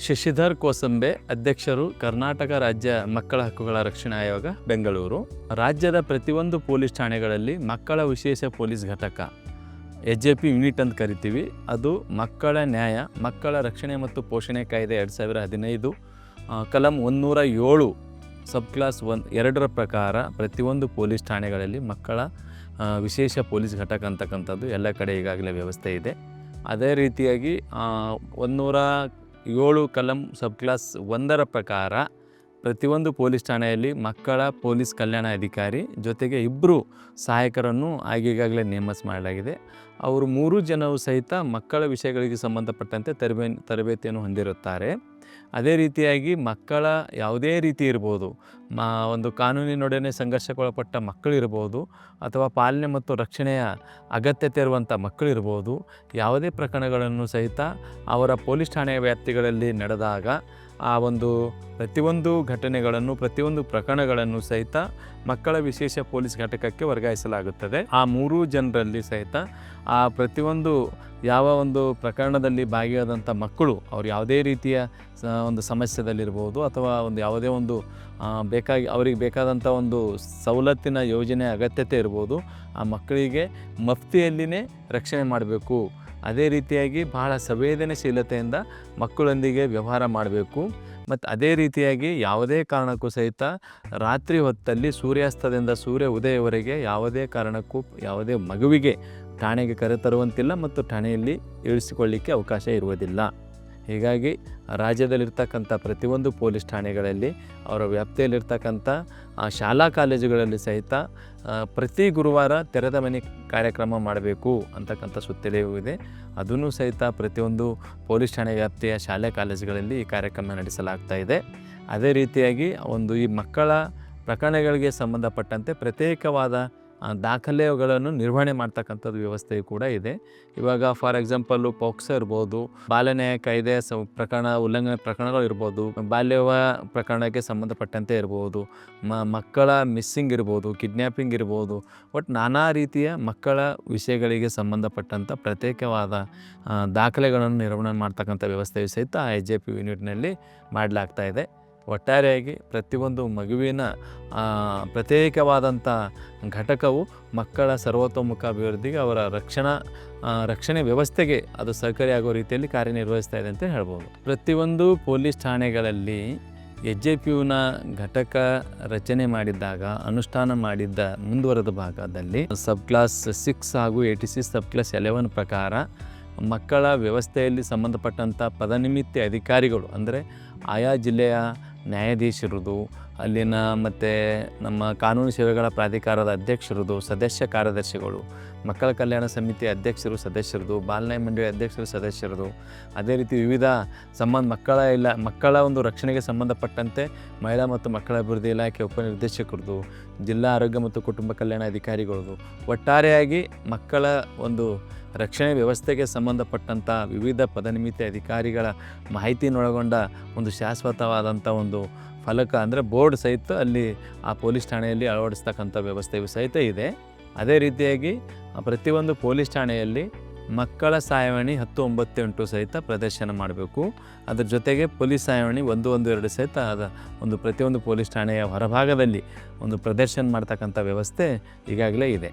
ಶಶಿಧರ್ ಕೋಸಂಬೆ, ಅಧ್ಯಕ್ಷರು, ಕರ್ನಾಟಕ ರಾಜ್ಯ ಮಕ್ಕಳ ಹಕ್ಕುಗಳ ರಕ್ಷಣಾ ಆಯೋಗ, ಬೆಂಗಳೂರು. ರಾಜ್ಯದ ಪ್ರತಿಯೊಂದು ಪೊಲೀಸ್ ಠಾಣೆಗಳಲ್ಲಿ ಮಕ್ಕಳ ವಿಶೇಷ ಪೊಲೀಸ್ ಘಟಕ HJP ಯೂನಿಟ್ ಅಂತ ಕರಿತೀವಿ. ಅದು ಮಕ್ಕಳ ನ್ಯಾಯ, ಮಕ್ಕಳ ರಕ್ಷಣೆ ಮತ್ತು ಪೋಷಣೆ ಕಾಯ್ದೆ 2015 ಕಲಂ 107 ಸಬ್ ಕ್ಲಾಸ್ 2 ಪ್ರಕಾರ ಪ್ರತಿಯೊಂದು ಪೊಲೀಸ್ ಠಾಣೆಗಳಲ್ಲಿ ಮಕ್ಕಳ ವಿಶೇಷ ಪೊಲೀಸ್ ಘಟಕ ಅಂತಕ್ಕಂಥದ್ದು ಎಲ್ಲ ಕಡೆ ಈಗಾಗಲೇ ವ್ಯವಸ್ಥೆ ಇದೆ. ಅದೇ ರೀತಿಯಾಗಿ 107 ಕಲಂ ಸಬ್ ಕ್ಲಾಸ್ 1 ಪ್ರಕಾರ ಪ್ರತಿಯೊಂದು ಪೊಲೀಸ್ ಠಾಣೆಯಲ್ಲಿ ಮಕ್ಕಳ ಪೊಲೀಸ್ ಕಲ್ಯಾಣ ಅಧಿಕಾರಿ ಜೊತೆಗೆ 2 ಸಹಾಯಕರನ್ನು ಈಗಾಗಲೇ ನೇಮಕ ಮಾಡಲಾಗಿದೆ. ಅವರು 3 ಜನವು ಸಹಿತ ಮಕ್ಕಳ ವಿಷಯಗಳಿಗೆ ಸಂಬಂಧಪಟ್ಟಂತೆ ತರಬೇತಿಯನ್ನು ಹೊಂದಿರುತ್ತಾರೆ. ಅದೇ ರೀತಿಯಾಗಿ ಮಕ್ಕಳ ಯಾವುದೇ ರೀತಿ ಇರ್ಬೋದು, ಒಂದು ಕಾನೂನಿನೊಡನೆ ಸಂಘರ್ಷಕ್ಕೊಳಪಟ್ಟ ಮಕ್ಕಳಿರ್ಬೋದು ಅಥವಾ ಪಾಲನೆ ಮತ್ತು ರಕ್ಷಣೆಯ ಅಗತ್ಯತೆ ಇರುವಂಥ ಮಕ್ಕಳಿರ್ಬೋದು, ಯಾವುದೇ ಪ್ರಕರಣಗಳನ್ನು ಸಹಿತ ಅವರ ಪೊಲೀಸ್ ಠಾಣೆಯ ವ್ಯಾಪ್ತಿಗಳಲ್ಲಿ ನಡೆದಾಗ ಆ ಒಂದು ಪ್ರತಿಯೊಂದು ಘಟನೆಗಳನ್ನು, ಪ್ರತಿಯೊಂದು ಪ್ರಕರಣಗಳನ್ನು ಸಹಿತ ಮಕ್ಕಳ ವಿಶೇಷ ಪೊಲೀಸ್ ಘಟಕಕ್ಕೆ ವರ್ಗಾಯಿಸಲಾಗುತ್ತದೆ. ಆ 3 ಜನರಲ್ಲಿ ಸಹಿತ ಆ ಪ್ರತಿಯೊಂದು ಯಾವ ಒಂದು ಪ್ರಕರಣದಲ್ಲಿ ಭಾಗಿಯಾದಂಥ ಮಕ್ಕಳು ಅವ್ರು ಯಾವುದೇ ರೀತಿಯ ಒಂದು ಸಮಸ್ಯೆದಲ್ಲಿರ್ಬೋದು ಅಥವಾ ಒಂದು ಯಾವುದೇ ಒಂದು ಅವರಿಗೆ ಬೇಕಾದಂಥ ಒಂದು ಸವಲತ್ತಿನ ಯೋಜನೆ ಅಗತ್ಯತೆ ಇರ್ಬೋದು, ಆ ಮಕ್ಕಳಿಗೆ ಮಫ್ತಿಯಲ್ಲಿನೇ ರಕ್ಷಣೆ ಮಾಡಬೇಕು. ಅದೇ ರೀತಿಯಾಗಿ ಬಹಳ ಸಂವೇದನಶೀಲತೆಯಿಂದ ಮಕ್ಕಳೊಂದಿಗೆ ವ್ಯವಹಾರ ಮಾಡಬೇಕು. ಮತ್ತು ಅದೇ ರೀತಿಯಾಗಿ ಯಾವುದೇ ಕಾರಣಕ್ಕೂ ಸಹಿತ ರಾತ್ರಿ ಹೊತ್ತಲ್ಲಿ ಸೂರ್ಯಾಸ್ತದಿಂದ ಸೂರ್ಯ ಉದಯವರೆಗೆ ಯಾವುದೇ ಕಾರಣಕ್ಕೂ ಯಾವುದೇ ಮಗುವಿಗೆ ಠಾಣೆಗೆ ಕರೆತರುವಂತಿಲ್ಲ ಮತ್ತು ಠಾಣೆಯಲ್ಲಿ ಇಳಿಸಿಕೊಳ್ಳಿಕ್ಕೆ ಅವಕಾಶ ಇರುವುದಿಲ್ಲ. ಹೀಗಾಗಿ ರಾಜ್ಯದಲ್ಲಿರ್ತಕ್ಕಂಥ ಪ್ರತಿಯೊಂದು ಪೊಲೀಸ್ ಠಾಣೆಗಳಲ್ಲಿ ಅವರ ವ್ಯಾಪ್ತಿಯಲ್ಲಿರ್ತಕ್ಕಂಥ ಶಾಲಾ ಕಾಲೇಜುಗಳಲ್ಲಿ ಸಹಿತ ಪ್ರತಿ ಗುರುವಾರ ತೆರೆದ ಮನೆ ಕಾರ್ಯಕ್ರಮ ಮಾಡಬೇಕು ಅಂತಕ್ಕಂಥ ಸುತ್ತೋಲೆಯೂ ಇದೆ. ಅದನ್ನು ಸಹಿತ ಪ್ರತಿಯೊಂದು ಪೊಲೀಸ್ ಠಾಣೆ ವ್ಯಾಪ್ತಿಯ ಶಾಲೆ ಕಾಲೇಜುಗಳಲ್ಲಿ ಈ ಕಾರ್ಯಕ್ರಮ ನಡೆಸಲಾಗ್ತಾ ಇದೆ. ಅದೇ ರೀತಿಯಾಗಿ ಈ ಮಕ್ಕಳ ಪ್ರಕರಣಗಳಿಗೆ ಸಂಬಂಧಪಟ್ಟಂತೆ ಪ್ರತ್ಯೇಕವಾದ ದಾಖಲೆಗಳನ್ನು ನಿರ್ವಹಣೆ ಮಾಡ್ತಕ್ಕಂಥದ್ದು ವ್ಯವಸ್ಥೆಯು ಕೂಡ ಇದೆ. ಇವಾಗ ಫಾರ್ ಎಕ್ಸಾಂಪಲ್ಲು ಪೋಕ್ಸೋ ಇರ್ಬೋದು, ಬಾಲ್ಯ ನ್ಯಾಯ ಕಾಯ್ದೆ ಉಲ್ಲಂಘನೆ ಪ್ರಕರಣಗಳು ಇರ್ಬೋದು, ಬಾಲ್ಯ ಪ್ರಕರಣಕ್ಕೆ ಸಂಬಂಧಪಟ್ಟಂತೆ ಇರ್ಬೋದು, ಮಕ್ಕಳ ಮಿಸ್ಸಿಂಗ್ ಇರ್ಬೋದು, ಕಿಡ್ನ್ಯಾಪಿಂಗ್ ಇರ್ಬೋದು, ಒಟ್ಟು ನಾನಾ ರೀತಿಯ ಮಕ್ಕಳ ವಿಷಯಗಳಿಗೆ ಸಂಬಂಧಪಟ್ಟಂಥ ಪ್ರತ್ಯೇಕವಾದ ದಾಖಲೆಗಳನ್ನು ನಿರ್ವಹಣೆ ಮಾಡ್ತಕ್ಕಂಥ ವ್ಯವಸ್ಥೆಯು ಸಹಿತ HJP ಯೂನಿಟ್ನಲ್ಲಿ ಮಾಡಲಾಗ್ತಾ ಇದೆ. ಒಟ್ಟಾರೆಯಾಗಿ ಪ್ರತಿಯೊಂದು ಮಗುವಿನ ಪ್ರತ್ಯೇಕವಾದಂಥ ಘಟಕವು ಮಕ್ಕಳ ಸರ್ವತೋಮುಖ ಅಭಿವೃದ್ಧಿಗೆ, ಅವರ ರಕ್ಷಣೆ ವ್ಯವಸ್ಥೆಗೆ ಅದು ಸಹಕಾರಿಯಾಗುವ ರೀತಿಯಲ್ಲಿ ಕಾರ್ಯನಿರ್ವಹಿಸ್ತಾ ಇದೆ ಅಂತ ಹೇಳ್ಬೋದು. ಪ್ರತಿಯೊಂದು ಪೊಲೀಸ್ ಠಾಣೆಗಳಲ್ಲಿ HJPನ ಘಟಕ ರಚನೆ ಮಾಡಿದ್ದಾಗ ಅನುಷ್ಠಾನ ಮಾಡಿದ್ದ ಮುಂದುವರೆದ ಭಾಗದಲ್ಲಿ ಸಬ್ ಕ್ಲಾಸ್ 6 ಹಾಗೂ 86 ಸಬ್ ಕ್ಲಾಸ್ 11 ಪ್ರಕಾರ ಮಕ್ಕಳ ವ್ಯವಸ್ಥೆಯಲ್ಲಿ ಸಂಬಂಧಪಟ್ಟಂಥ ಪದನಿಮಿತ್ತ ಅಧಿಕಾರಿಗಳು, ಅಂದರೆ ಆಯಾ ಜಿಲ್ಲೆಯ ನ್ಯಾಯಾಧೀಶರದು, ಅಲ್ಲಿನ ಮತ್ತು ನಮ್ಮ ಕಾನೂನು ಸೇವೆಗಳ ಪ್ರಾಧಿಕಾರದ ಅಧ್ಯಕ್ಷರದು, ಸದಸ್ಯ ಕಾರ್ಯದರ್ಶಿಗಳು, ಮಕ್ಕಳ ಕಲ್ಯಾಣ ಸಮಿತಿ ಅಧ್ಯಕ್ಷರು ಸದಸ್ಯರದು, ಬಾಲನ್ಯಾಯ ಮಂಡಳಿ ಅಧ್ಯಕ್ಷರು ಸದಸ್ಯರದು, ಅದೇ ರೀತಿ ವಿವಿಧ ಮಕ್ಕಳ ಒಂದು ರಕ್ಷಣೆಗೆ ಸಂಬಂಧಪಟ್ಟಂತೆ ಮಹಿಳಾ ಮತ್ತು ಮಕ್ಕಳ ಅಭಿವೃದ್ಧಿ ಇಲಾಖೆ ಉಪನಿರ್ದೇಶಕರದು, ಜಿಲ್ಲಾ ಆರೋಗ್ಯ ಮತ್ತು ಕುಟುಂಬ ಕಲ್ಯಾಣ ಅಧಿಕಾರಿಗಳದು, ಒಟ್ಟಾರೆಯಾಗಿ ಮಕ್ಕಳ ಒಂದು ರಕ್ಷಣೆ ವ್ಯವಸ್ಥೆಗೆ ಸಂಬಂಧಪಟ್ಟಂಥ ವಿವಿಧ ಪದನಿಮಿತ್ತ ಅಧಿಕಾರಿಗಳ ಮಾಹಿತಿಯನ್ನೊಳಗೊಂಡ ಒಂದು ಶಾಶ್ವತವಾದಂಥ ಒಂದು ಫಲಕ, ಅಂದರೆ ಬೋರ್ಡ್ ಸಹಿತ ಅಲ್ಲಿ ಆ ಪೊಲೀಸ್ ಠಾಣೆಯಲ್ಲಿ ಅಳವಡಿಸ್ತಕ್ಕಂಥ ವ್ಯವಸ್ಥೆಯು ಸಹಿತ ಇದೆ. ಅದೇ ರೀತಿಯಾಗಿ ಪ್ರತಿಯೊಂದು ಪೊಲೀಸ್ ಠಾಣೆಯಲ್ಲಿ ಮಕ್ಕಳ ಸಹಾಯವಾಣಿ 1098 ಸಹಿತ ಪ್ರದರ್ಶನ ಮಾಡಬೇಕು. ಅದ್ರ ಜೊತೆಗೆ ಪೊಲೀಸ್ ಸಹಾಯವಾಣಿ 112 ಸಹಿತ ಒಂದು ಪ್ರತಿಯೊಂದು ಪೊಲೀಸ್ ಠಾಣೆಯ ಹೊರಭಾಗದಲ್ಲಿ ಒಂದು ಪ್ರದರ್ಶನ ಮಾಡ್ತಕ್ಕಂಥ ವ್ಯವಸ್ಥೆ ಈಗಾಗಲೇ ಇದೆ.